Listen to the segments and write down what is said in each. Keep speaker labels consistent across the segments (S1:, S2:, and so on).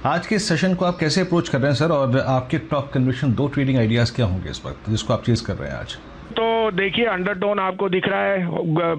S1: आज के सेशन को आप कैसे अप्रोच कर रहे हैं सर, और आपके टॉप कन्विक्शन 2 ट्रेडिंग आइडियाज़ क्या होंगे इस वक्त जिसको आप चेज कर रहे हैं आज?
S2: तो देखिए, अंडरटोन आपको दिख रहा है,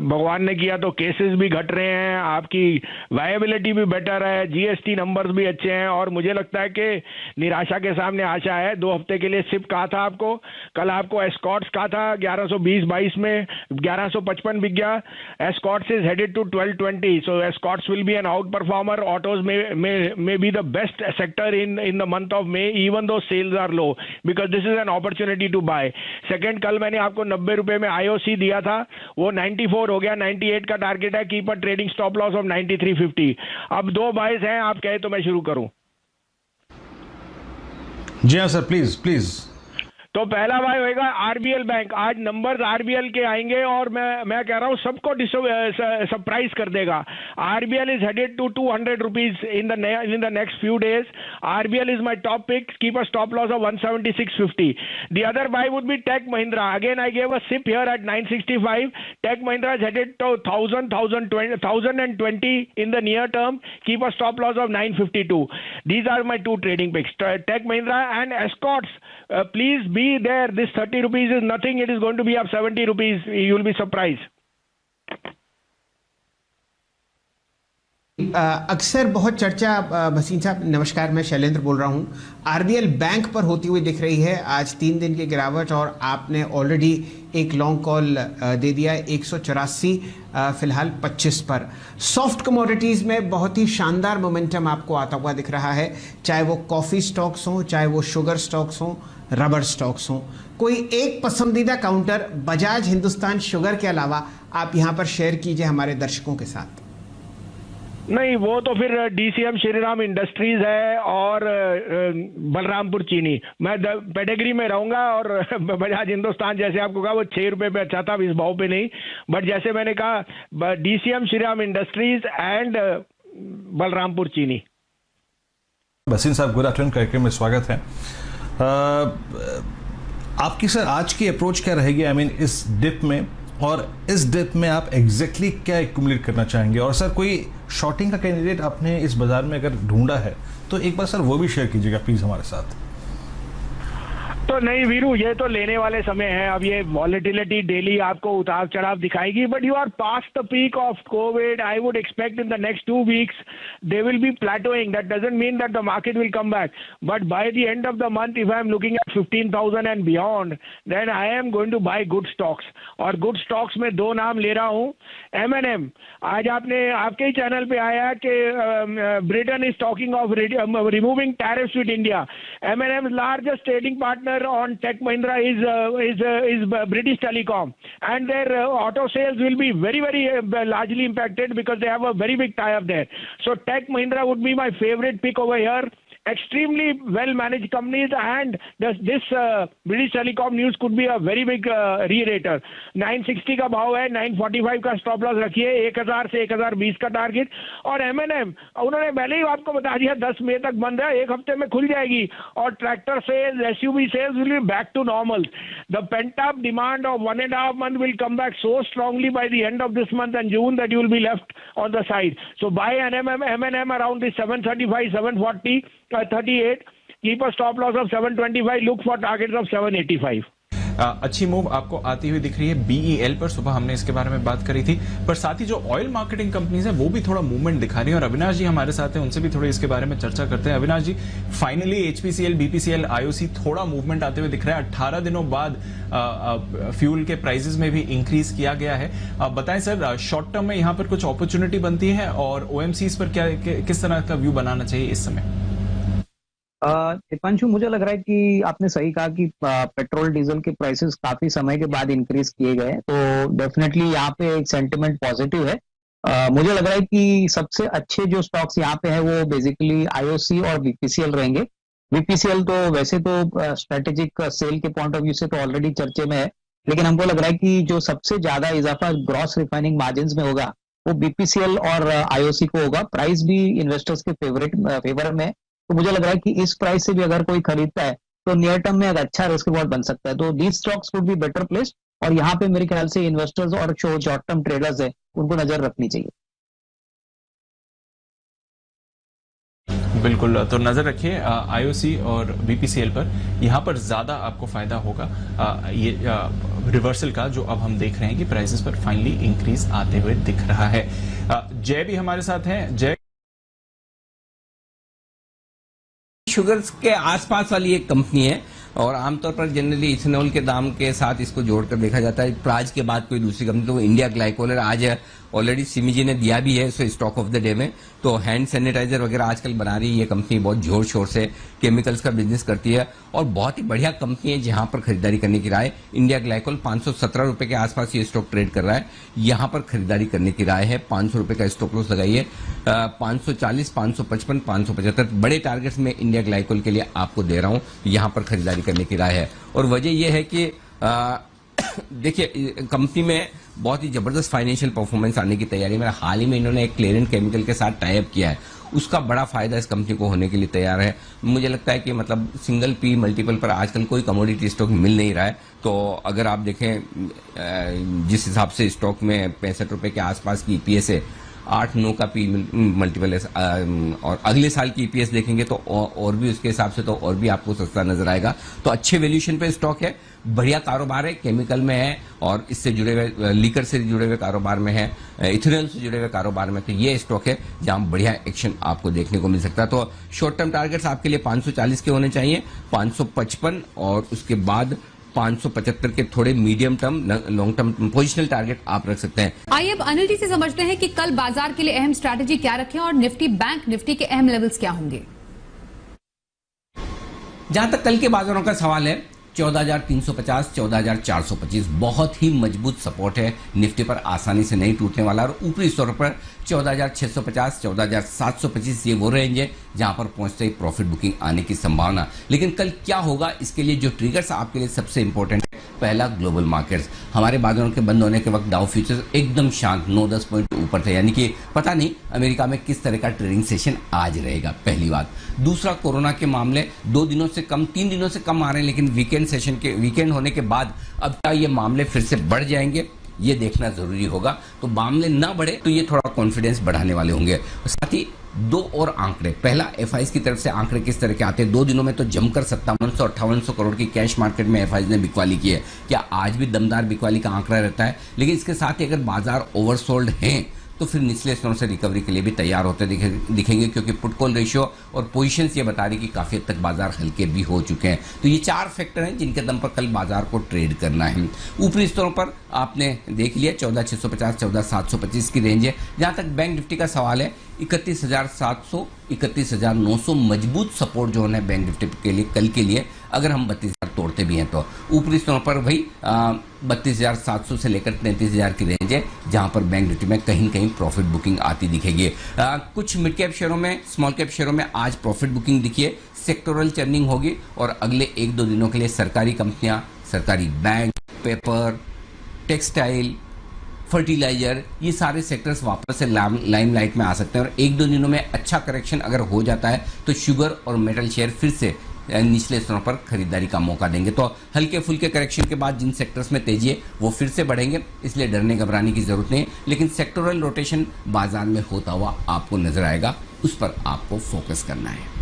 S2: भगवान ने किया तो केसेस भी घट रहे हैं, आपकी वायबिलिटी भी बेटर है, जीएसटी नंबर्स भी अच्छे हैं, और मुझे लगता है कि निराशा के सामने आशा है। 2 हफ्ते के लिए सिप कहा था आपको, कल आपको एस्कॉर्ट्स कहा था 1120-22 में 1155 बिक गया। Escorts is headed to 1220, so Escorts will be an outperformer. Autos may be the best sector in the month of May, even though sales are low, because this is an opportunity to buy. Second, कल मैंने आपको 90 रुपए में IOC दिया था, वो 94 हो गया, 98 का टारगेट है, keeper trading stop loss of 9350। अब 2 बाइस हैं, आप कहे तो मैं शुरू करूं?
S1: जी हाँ सर, प्लीज प्लीज।
S2: तो पहला बाय होएगा आरबीएल बैंक। आज नंबर्स आरबीएल के आएंगे और मैं कह रहा हूं सबको सरप्राइज कर देगा। RBL is headed to 200 rupees in the next few days. RBL is my top pick, keep a stop loss of 176.50। The other buy would be Tech Mahindra. Again I gave a sip here at 965। Tech Mahindra is headed to 1020 in the near term, keep a stop loss of 952. These are my 2 trading picks, Tech Mahindra and Escorts. Please be there. This 30 rupees is nothing. It is going to be up 70 rupees. You will be surprised.
S3: अक्सर बहुत चर्चा, भसीन साहब नमस्कार, मैं शैलेंद्र बोल रहा हूं, RBL bank पर होती हुई दिख रही है। आज 3 दिन की गिरावट और आपने ऑलरेडी एक लॉन्ग कॉल दे दिया है 184, फिलहाल 25 पर। सॉफ्ट कमोडिटीज़ में बहुत ही शानदार मोमेंटम आपको आता हुआ दिख रहा है, चाहे वो कॉफ़ी स्टॉक्स हों, चाहे वो शुगर स्टॉक्स हों, रबर स्टॉक्स हों। कोई एक पसंदीदा काउंटर बजाज हिंदुस्तान शुगर के अलावा आप यहाँ पर शेयर कीजिए हमारे दर्शकों के साथ।
S2: नहीं, वो तो फिर डीसीएम श्रीराम इंडस्ट्रीज है और बलरामपुर चीनी। मैं पेडिग्री में रहूंगा, और बजाज हिंदुस्तान जैसे आपको कहा वो 6 रुपए पे अच्छा था, इस भाव पे नहीं, बट जैसे मैंने कहा DCM Shriram industries and Balrampur चीनी।
S1: भसीन साहब, गुड आफ्टरनून, कार्यक्रम में स्वागत है। आपकी सर आज की अप्रोच क्या रहेगी, आई मीन इस डिप में, और इस डिप में आप एग्जैक्टली क्या एक्यूमुलेट करना चाहेंगे? और सर कोई शॉर्टिंग का कैंडिडेट आपने इस बाजार में अगर ढूंढा है तो एक बार सर वो भी शेयर कीजिएगा प्लीज हमारे साथ।
S2: तो नहीं वीरू, ये तो लेने वाले समय है। अब ये वॉलेटिलिटी डेली आपको उतार चढ़ाव दिखाएगी, but you are past the peak of Covid. I would expect in the next 2 weeks they will be plateauing. That doesn't mean that the market will come back, but by the end of the month if I am looking at 15,000 and beyond, then I am going to buy good stocks. और good stocks में 2 नाम ले रहा हूँ। M&M, आज आपके ही channel पे आया कि Britain is talking of removing tariffs with India. M&M largest trading partner on Tech Mahindra is British Telecom, and their auto sales will be very largely impacted because they have a very big tie-up there. So Tech Mahindra would be my favorite pick over here. Extremely well managed companies, and this British Telecom news could be a very big re-rater. 960 का भाव है, 945 का stop loss रखिए, 1000 से 1020 का target. और M&M उन्होंने पहले ही आपको बता दिया 10 मई तक बंद है, 1 हफ्ते में खुल जाएगी, और tractor sales, SUV sales will be back to normal. The pent up demand of 1.5 month will come back so strongly by the end of this month and June that you will be left on the side. So buy M&M around the 735, 740, 38. Keep a stop loss of 725. Look for targets of 785.
S4: अच्छी move आपको आती हुई दिख रही है BEL पर। सुबह हमने इसके बारे में बात करी थी, पर साथ ही जो ऑयल मार्केटिंग कंपनीज हैं वो भी थोड़ा मूवमेंट दिखा रही है, और अविनाश जी हमारे साथ हैं, उनसे भी थोड़ी इसके बारे में चर्चा करते हैं। अविनाश जी, फाइनली HPCL, BPCL, IOC थोड़ा मूवमेंट आते हुए दिख रहा है। 18 दिनों बाद फ्यूल के प्राइसेस में भी इंक्रीज किया गया है। बताएं सर, शॉर्ट टर्म में यहाँ पर कुछ अपॉर्चुनिटी बनती है, और OMCs पर किस तरह का व्यू बनाना चाहिए इस समय?
S5: दीपांशु, मुझे लग रहा है कि आपने सही कहा कि पेट्रोल डीजल के प्राइसेस काफी समय के बाद इंक्रीज किए गए, तो डेफिनेटली यहाँ पे एक सेंटिमेंट पॉजिटिव है। मुझे लग रहा है कि सबसे अच्छे जो स्टॉक्स यहाँ पे है वो बेसिकली IOC और BPCL रहेंगे। BPCL तो वैसे तो स्ट्रेटेजिक सेल के पॉइंट ऑफ व्यू से तो ऑलरेडी चर्चे में है, लेकिन हमको लग रहा है कि जो सबसे ज्यादा इजाफा ग्रॉस रिफाइनिंग मार्जिन में होगा वो BPCL और IOC को होगा। प्राइस भी इन्वेस्टर्स के फेवर में है, तो मुझे लग रहा है कि इस प्राइस से भी अगर कोई खरीदता है तो नियर टर्म में एक अच्छा रिस्क रिवॉर्ड बन सकता है। तो these stocks would be better place, और यहाँ पे मेरे ख्याल से इन्वेस्टर्स और जो शॉर्ट टर्म ट्रेडर्स है उनको नजर रखनी चाहिए।
S4: बिल्कुल, तो नजर रखिए आईओसी और बीपीसीएल पर, यहाँ पर ज्यादा आपको फायदा होगा ये रिवर्सल का, जो अब हम देख रहे हैं कि प्राइसेस पर फाइनली इंक्रीज आते हुए दिख रहा है। जय भी हमारे साथ हैं। जय,
S6: शुगर्स के आसपास वाली एक कंपनी है और आमतौर पर जनरली इथेनॉल के दाम के साथ इसको जोड़कर देखा जाता है। प्राज के बाद कोई दूसरी कंपनी तो इंडिया ग्लाइकोल, आज ऑलरेडी सिमी जी ने दिया भी है इसको स्टॉक ऑफ द डे में। तो हैंड सैनिटाइजर वगैरह आजकल बना रही है ये कंपनी, बहुत जोर शोर से केमिकल्स का बिजनेस करती है और बहुत ही बढ़िया कंपनी है जहां पर खरीदारी करने की राय। इंडिया ग्लाइकोल 517 रुपए के आसपास ये स्टॉक ट्रेड कर रहा है, यहां पर खरीदारी करने की राय है। 500 रुपए का स्टॉप लॉस लगाइए। 540, 555, 575 बड़े टारगेट्स में इंडिया ग्लाइकोल के लिए आपको दे रहा हूं, यहां पर खरीदारी करने की राय है। और वजह यह है कि देखिए कंपनी में बहुत ही जबरदस्त फाइनेंशियल परफॉर्मेंस आने की तैयारी में हाल ही में इन्होंने एक क्लेरेंट केमिकल के साथ टाई अप किया है, उसका बड़ा फायदा इस कंपनी को होने के लिए तैयार है। मुझे लगता है कि मतलब सिंगल पी मल्टीपल पर आजकल कोई कमोडिटी स्टॉक मिल नहीं रहा है। तो अगर आप देखें जिस हिसाब से स्टॉक में 65 रुपए के आसपास की ईपीएस है, 8-9 का पी मल्टीपल है, और अगले साल की ईपीएस देखेंगे तो और भी उसके हिसाब से तो और भी आपको सस्ता नजर आएगा। तो अच्छे वैल्यूएशन पे स्टॉक है, बढ़िया कारोबार है, केमिकल में है और इससे जुड़े हुए लीकर से जुड़े हुए कारोबार में है, इथेनॉल से जुड़े हुए कारोबार में। तो ये स्टॉक है जहां बढ़िया एक्शन आपको देखने को मिल सकता है। तो शॉर्ट टर्म टारगेट्स आपके लिए 540 के होने चाहिए, 555 और उसके बाद 575 के थोड़े medium term long term positional target आप रख सकते हैं।
S7: आइए अब अनिल जी से समझते हैं कि कल बाजार के लिए अहम स्ट्रैटेजी क्या रखें और निफ्टी बैंक निफ्टी के अहम लेवल्स क्या होंगे।
S6: जहां तक कल के बाजारों का सवाल है, 14,350, 14,425 बहुत ही मजबूत सपोर्ट है निफ्टी पर, आसानी से नहीं टूटने वाला। और ऊपरी स्तर पर 14,650, 14,725 ये वो रेंज है जहां पर पहुंचते ही प्रॉफिट बुकिंग आने की संभावना। लेकिन कल क्या होगा इसके लिए जो ट्रिगर्स आपके लिए सबसे इंपॉर्टेंट है, पहला ग्लोबल मार्केट्स। हमारे बाजारों के बंद होने के वक्त डाउ फ्यूचर्स एकदम शांत 9-10 पॉइंट ऊपर थे, यानी कि पता नहीं अमेरिका में किस तरह का ट्रेडिंग सेशन आज रहेगा, पहली बात। दूसरा, कोरोना के मामले 2 दिनों से कम, 3 दिनों से कम आ रहे हैं, लेकिन वीकेंड होने के बाद अब क्या ये मामले फिर से बढ़ जाएंगे, ये देखना जरूरी होगा। तो मामले ना बढ़े तो ये थोड़ा कॉन्फिडेंस बढ़ाने वाले होंगे। साथ ही 2 और आंकड़े, पहला एफआईज की तरफ से आंकड़े किस तरह के आते हैं। 2 दिनों में तो जमकर 5700-5800 करोड़ की कैश मार्केट में एफआईज ने बिकवाली की है। क्या आज भी दमदार बिकवाली का आंकड़ा रहता है? लेकिन इसके साथ ही अगर बाजार ओवरसोल्ड हैं तो फिर निचले स्तरों से रिकवरी के लिए भी तैयार होते दिखेंगे, क्योंकि पुट कॉल रेशियो और पोजीशंस ये बता रही कि काफी हद तक बाजार हल्के भी हो चुके हैं। तो ये 4 फैक्टर हैं जिनके दम पर कल बाजार को ट्रेड करना है। ऊपरी स्तरों पर आपने देख लिया 14,650, 14,725 की रेंज है। जहां तक बैंक निफ्टी का सवाल है, 31,700, 31,900 मजबूत सपोर्ट जो है बैंक निफ्टी के लिए कल के लिए, अगर हम 32,000 तोड़ते भी हैं तो। ऊपरी स्तरों पर वही 32,700 से लेकर 33,000 की रेंज है जहां पर बैंक निफ्टी में कहीं कहीं प्रॉफिट बुकिंग आती दिखेगी। कुछ मिड कैप शेयरों में, स्मॉल कैप शेयरों में आज प्रॉफिट बुकिंग दिखिए, सेक्टोरल चर्निंग होगी और अगले 1-2 दिनों के लिए सरकारी कंपनियां, सरकारी बैंक, पेपर, टेक्सटाइल, फर्टिलाइजर, ये सारे सेक्टर्स वापस से लाइमलाइट में आ सकते हैं। और 1-2 दिनों में अच्छा करेक्शन अगर हो जाता है तो शुगर और मेटल शेयर फिर से निचले स्तरों पर खरीदारी का मौका देंगे। तो हल्के फुल्के करेक्शन के बाद जिन सेक्टर्स में तेजी है वो फिर से बढ़ेंगे, इसलिए डरने घबराने की जरूरत नहीं है। लेकिन सेक्टोरल रोटेशन बाजार में होता हुआ आपको नजर आएगा, उस पर आपको फोकस करना है।